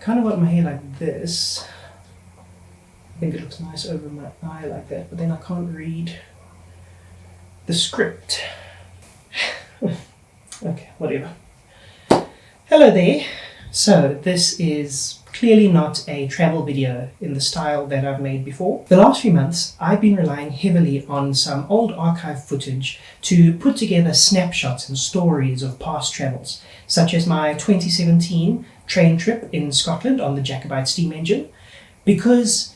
kind of want my hair like this. I think it looks nice over my eye like that, but then I can't read the script. Okay, whatever. Hello there. So this is clearly not a travel video in the style that I've made before. The last few months, I've been relying heavily on some old archive footage to put together snapshots and stories of past travels, such as my 2017 train trip in Scotland on the Jacobite steam engine, because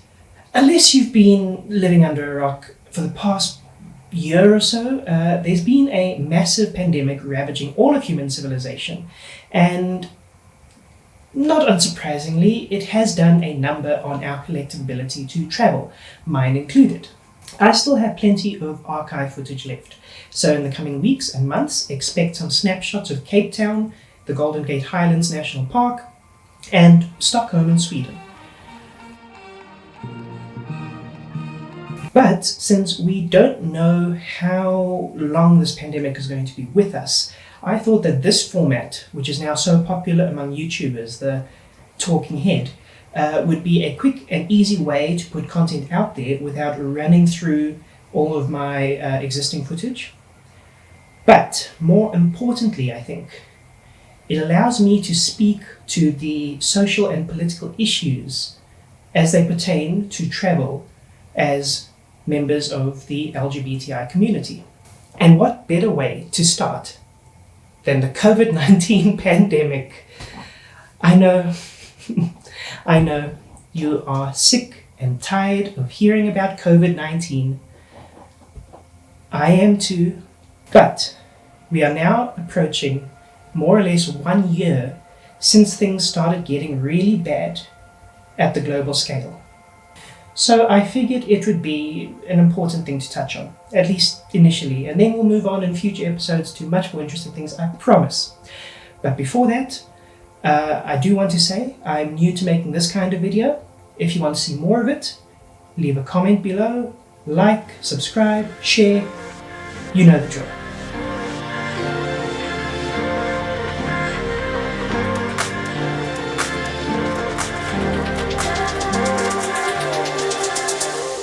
unless you've been living under a rock for the past year or so, there's been a massive pandemic ravaging all of human civilization, and not unsurprisingly, it has done a number on our collective ability to travel, mine included. I still have plenty of archive footage left, so in the coming weeks and months, expect some snapshots of Cape Town, the Golden Gate Highlands National Park, and Stockholm in Sweden. But since we don't know how long this pandemic is going to be with us, I thought that this format, which is now so popular among YouTubers, the talking head, would be a quick and easy way to put content out there without running through all of my existing footage. But more importantly, I think, it allows me to speak to the social and political issues as they pertain to travel as members of the LGBTI community. And what better way to start than the COVID-19 pandemic? I know, I know you are sick and tired of hearing about COVID-19. I am too, but we are now approaching more or less 1 year since things started getting really bad at the global scale. So I figured it would be an important thing to touch on, at least initially, and then we'll move on in future episodes to much more interesting things, I promise. But before that, I do want to say I'm new to making this kind of video. If you want to see more of it, leave a comment below, like, subscribe, share, you know the drill.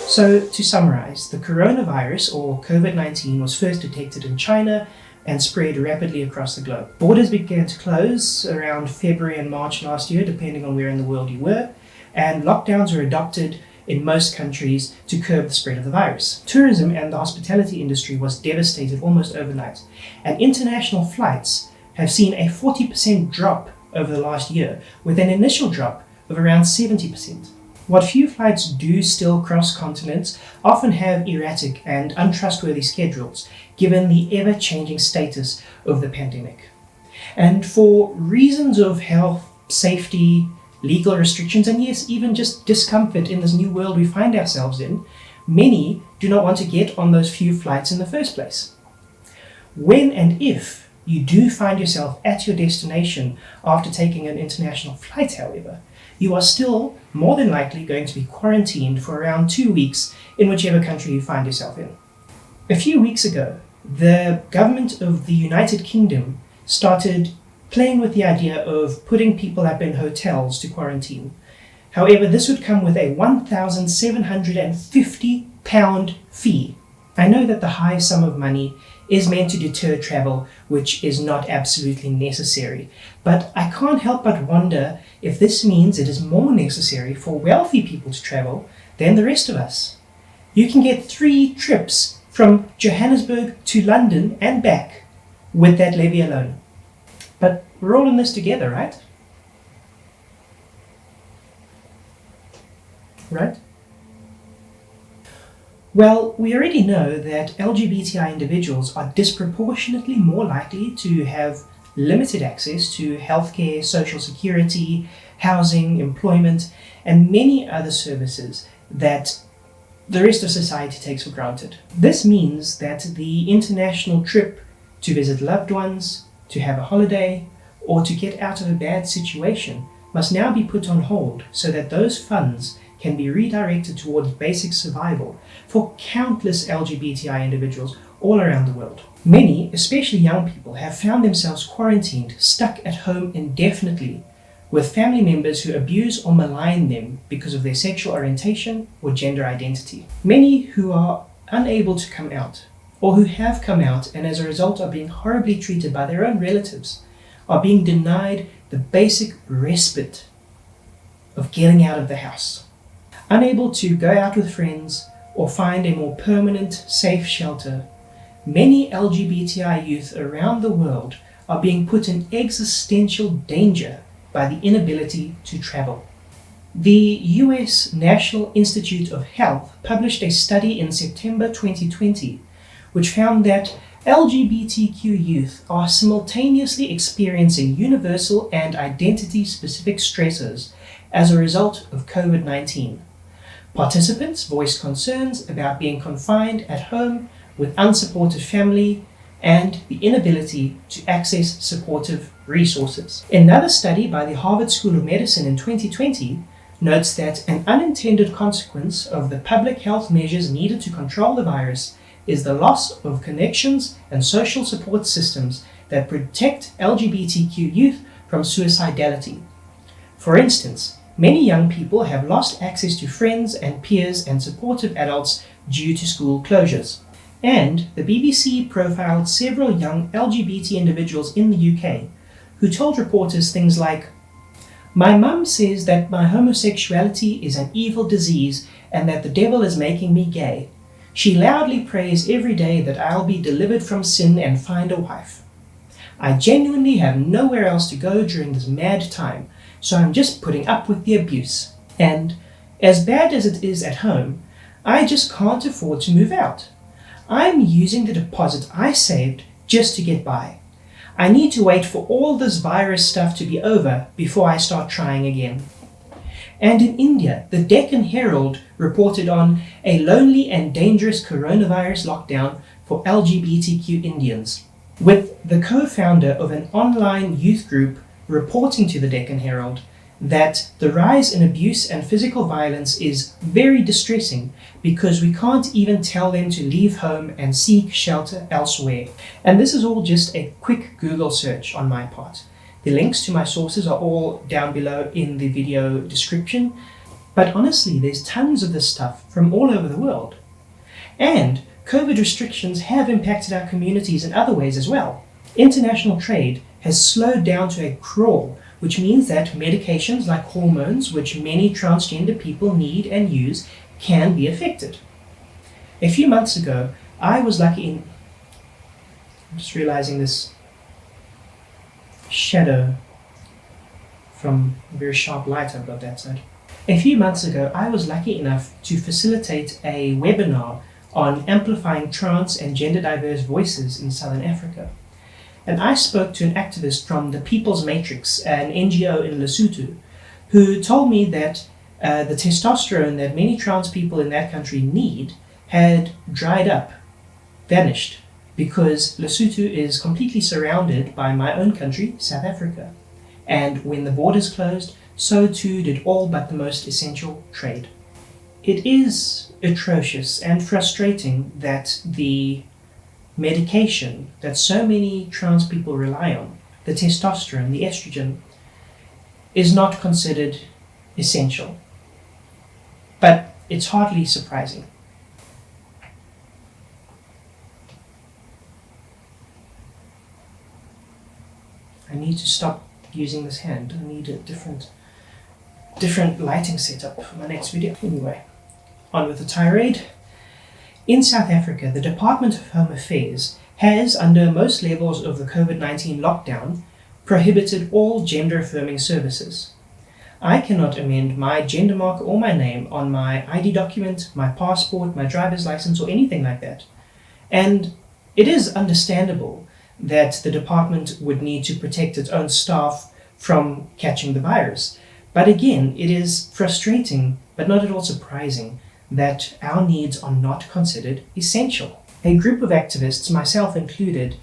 So to summarize, the coronavirus, or COVID-19, was first detected in China and spread rapidly across the globe. Borders began to close around February and March last year, depending on where in the world you were, and lockdowns were adopted in most countries to curb the spread of the virus. Tourism and the hospitality industry was devastated almost overnight, and international flights have seen a 40% drop over the last year, with an initial drop of around 70%. What few flights do still cross continents often have erratic and untrustworthy schedules, given the ever-changing status of the pandemic. And for reasons of health, safety, legal restrictions, and yes, even just discomfort in this new world we find ourselves in, many do not want to get on those few flights in the first place. When and if you do find yourself at your destination after taking an international flight, however, you are still more than likely going to be quarantined for around 2 weeks in whichever country you find yourself in. A few weeks ago, the government of the United Kingdom started playing with the idea of putting people up in hotels to quarantine. However, this would come with a £1,750 fee. I know that the high sum of money is meant to deter travel, which is not absolutely necessary. But I can't help but wonder if this means it is more necessary for wealthy people to travel than the rest of us. You can get 3 trips from Johannesburg to London and back with that levy alone. But we're all in this together, right? Right? Well, we already know that LGBTI individuals are disproportionately more likely to have limited access to healthcare, social security, housing, employment, and many other services that the rest of society takes for granted. This means that the international trip to visit loved ones, to have a holiday, or to get out of a bad situation must now be put on hold so that those funds can be redirected towards basic survival for countless LGBTI individuals all around the world. Many, especially young people, have found themselves quarantined, stuck at home indefinitely with family members who abuse or malign them because of their sexual orientation or gender identity. Many who are unable to come out, or who have come out and as a result are being horribly treated by their own relatives, are being denied the basic respite of getting out of the house. Unable to go out with friends or find a more permanent, safe shelter, many LGBTI youth around the world are being put in existential danger by the inability to travel. The US National Institute of Health published a study in September 2020 which found that LGBTQ youth are simultaneously experiencing universal and identity-specific stressors as a result of COVID-19. Participants voiced concerns about being confined at home with unsupported family and the inability to access supportive resources. Another study by the Harvard School of Medicine in 2020 notes that an unintended consequence of the public health measures needed to control the virus is the loss of connections and social support systems that protect LGBTQ youth from suicidality. For instance, many young people have lost access to friends and peers and supportive adults due to school closures. And the BBC profiled several young LGBT individuals in the UK who told reporters things like, "My mum says that my homosexuality is an evil disease and that the devil is making me gay. She loudly prays every day that I'll be delivered from sin and find a wife. I genuinely have nowhere else to go during this mad time, so I'm just putting up with the abuse. And as bad as it is at home, I just can't afford to move out. I'm using the deposit I saved just to get by. I need to wait for all this virus stuff to be over before I start trying again." And in India, the Deccan Herald reported on a lonely and dangerous coronavirus lockdown for LGBTQ Indians, with the co-founder of an online youth group reporting to the Deccan Herald that the rise in abuse and physical violence is very distressing because we can't even tell them to leave home and seek shelter elsewhere. And this is all just a quick Google search on my part. The links to my sources are all down below in the video description. But honestly, there's tons of this stuff from all over the world. And COVID restrictions have impacted our communities in other ways as well. International trade has slowed down to a crawl, which means that medications like hormones, which many transgender people need and use, can be affected. A few months ago, I was lucky in... I'm just realizing this shadow from a very sharp light I've got that side. A few months ago, I was lucky enough to facilitate a webinar on amplifying trans and gender diverse voices in Southern Africa. And I spoke to an activist from the People's Matrix, an NGO in Lesotho, who told me that the testosterone that many trans people in that country need had dried up, vanished, because Lesotho is completely surrounded by my own country, South Africa. And when the borders closed, so too did all but the most essential trade. It is atrocious and frustrating that the medication that so many trans people rely on, the testosterone, the estrogen, is not considered essential. But it's hardly surprising. I need to stop using this hand. I need a different lighting setup for my next video. Anyway, on with the tirade. In South Africa, the Department of Home Affairs has, under most levels of the COVID-19 lockdown, prohibited all gender-affirming services. I cannot amend my gender marker or my name on my ID document, my passport, my driver's license, or anything like that. And it is understandable that the department would need to protect its own staff from catching the virus. But again, it is frustrating, but not at all surprising, that our needs are not considered essential. A group of activists, myself included,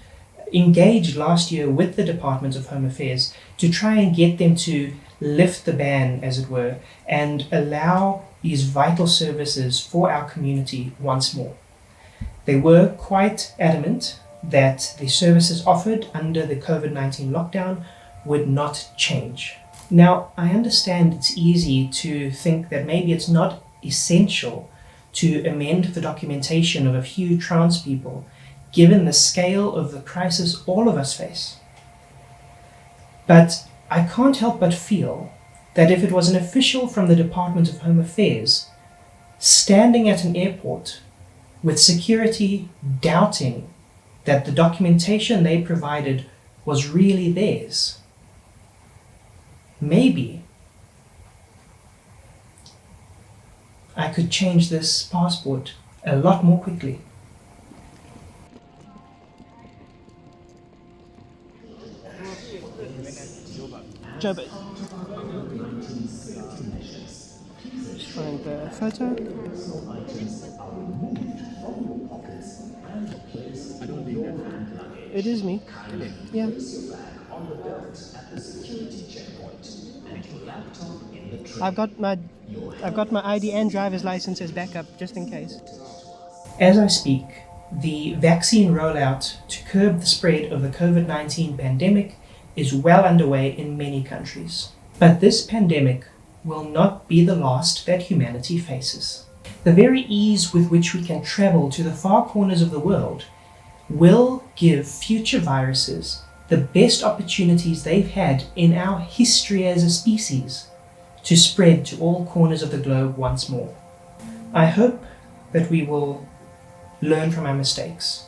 engaged last year with the Department of Home Affairs to try and get them to lift the ban, as it were, and allow these vital services for our community once more. They were quite adamant that the services offered under the COVID-19 lockdown would not change. Now, I understand it's easy to think that maybe it's not essential to amend the documentation of a few trans people, given the scale of the crisis all of us face. But I can't help but feel that if it was an official from the Department of Home Affairs standing at an airport with security doubting that the documentation they provided was really theirs, maybe I could change this passport a lot more quickly. Jobert. Just find the photo. It is me. Yeah. I've got my ID and driver's license as backup, just in case. As I speak, the vaccine rollout to curb the spread of the COVID-19 pandemic is well underway in many countries. But this pandemic will not be the last that humanity faces. The very ease with which we can travel to the far corners of the world will give future viruses the best opportunities they've had in our history as a species to spread to all corners of the globe once more. I hope that we will learn from our mistakes,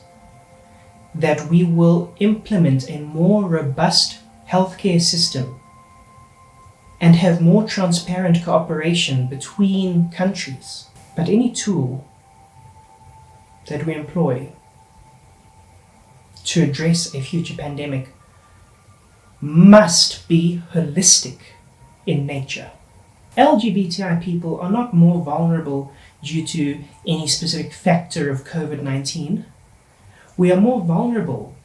that we will implement a more robust healthcare system and have more transparent cooperation between countries. But any tool that we employ to address a future pandemic must be holistic in nature. LGBTI people are not more vulnerable due to any specific factor of COVID-19. We are more vulnerable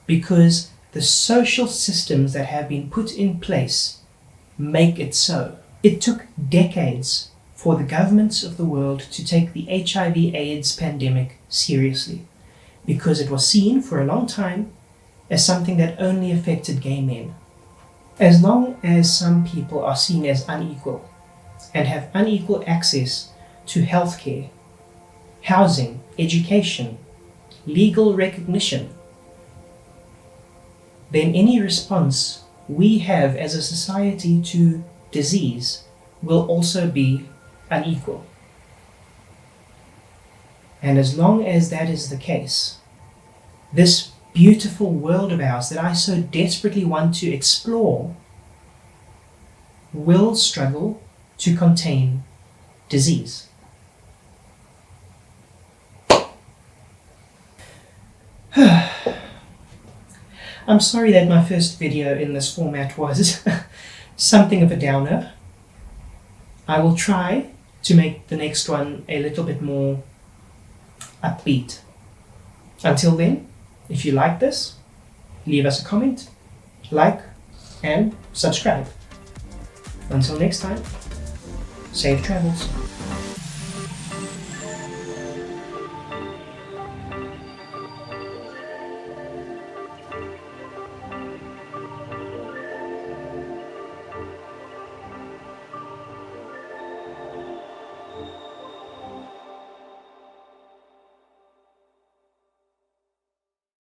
because the social systems that have been put in place make it so. It took decades for the governments of the world to take the HIV/AIDS pandemic seriously, because it was seen for a long time as something that only affected gay men. As long as some people are seen as unequal and have unequal access to healthcare, housing, education, legal recognition, then any response we have as a society to disease will also be unequal. And as long as that is the case, this beautiful world of ours that I so desperately want to explore will struggle to contain disease. I'm sorry that my first video in this format was something of a downer. I will try to make the next one a little bit more upbeat. Until then, if you like this, leave us a comment, like, and subscribe. Until next time, safe travels.